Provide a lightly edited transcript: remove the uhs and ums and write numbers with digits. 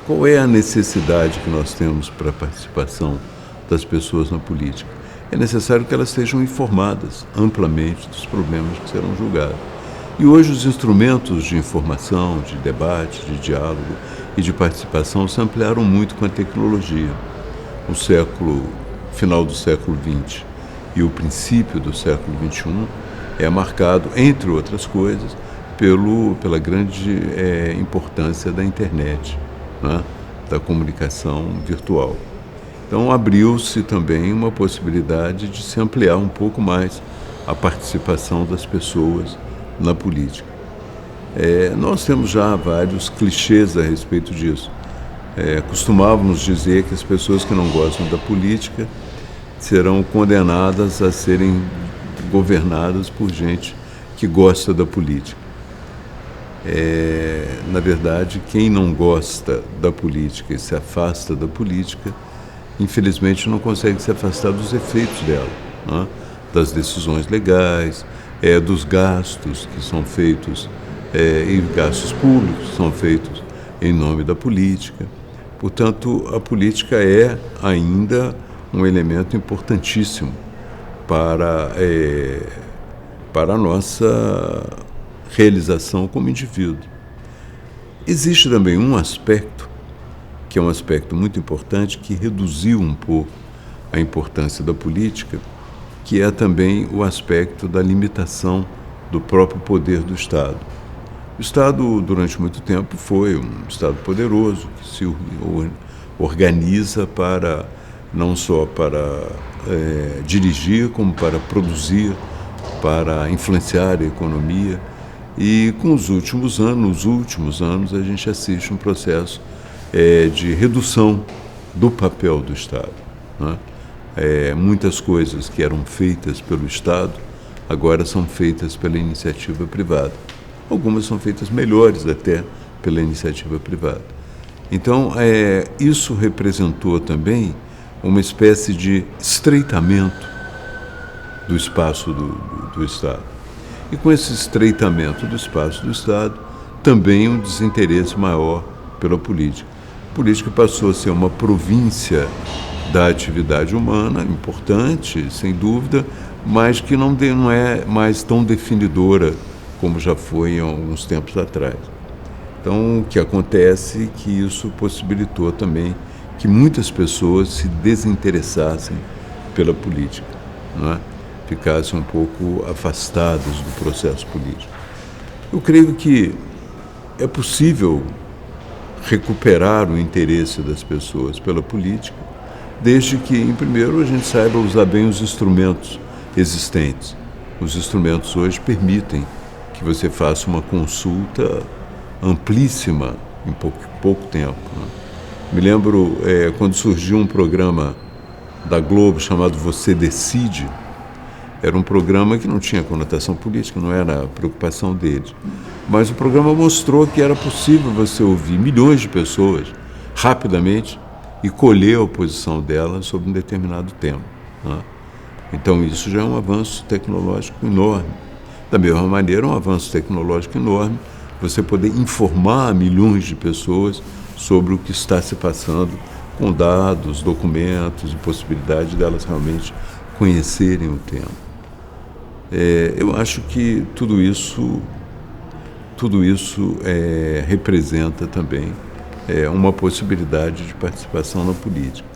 Qual é a necessidade que nós temos para a participação das pessoas na política? É necessário que elas sejam informadas amplamente dos problemas que serão julgados. E hoje os instrumentos de informação, de debate, de diálogo e de participação se ampliaram muito com a tecnologia. Final do século XX e o princípio do século XXI é marcado, entre outras coisas, pela grande importância da internet, né? Da comunicação virtual. Então abriu-se também uma possibilidade de se ampliar um pouco mais a participação das pessoas na política. Nós temos já vários clichês a respeito disso. Costumávamos dizer que as pessoas que não gostam da política serão condenadas a serem governadas por gente que gosta da política. Na verdade, quem não gosta da política e se afasta da política, infelizmente não consegue se afastar dos efeitos dela, né? Das decisões legais, dos gastos que são feitos, e gastos públicos que são feitos em nome da política. Portanto, a política é ainda um elemento importantíssimo para a nossa realização como indivíduo. Existe também um aspecto, que é um aspecto muito importante, que reduziu um pouco a importância da política, que é também o aspecto da limitação do próprio poder do Estado. O Estado, durante muito tempo, foi um Estado poderoso, que se organiza não só para dirigir, como para produzir, para influenciar a economia. E com os últimos anos, a gente assiste um processo de redução do papel do Estado, né? Muitas coisas que eram feitas pelo Estado agora são feitas pela iniciativa privada. Algumas são feitas melhores até pela iniciativa privada. Então, isso representou também uma espécie de estreitamento do espaço do Estado. E com esse estreitamento do espaço do Estado, também um desinteresse maior pela política. A política passou a ser uma província da atividade humana, importante, sem dúvida, mas que não é mais tão definidora como já foi em alguns tempos atrás. Então, o que acontece é que isso possibilitou também que muitas pessoas se desinteressassem pela política, não é? Ficassem um pouco afastadas do processo político. Eu creio que é possível recuperar o interesse das pessoas pela política, desde que, em primeiro, a gente saiba usar bem os instrumentos existentes. Os instrumentos hoje permitem que você faça uma consulta amplíssima em pouco tempo, né? Me lembro quando surgiu um programa da Globo chamado Você Decide. Era um programa que não tinha conotação política, não era a preocupação deles. Mas o programa mostrou que era possível você ouvir milhões de pessoas rapidamente e colher a posição delas sobre um determinado tema, né? Então isso já é um avanço tecnológico enorme. Da mesma maneira, um avanço tecnológico enorme você poder informar milhões de pessoas sobre o que está se passando com dados, documentos e possibilidade delas realmente conhecerem o tema. Eu acho que tudo isso representa também uma possibilidade de participação na política.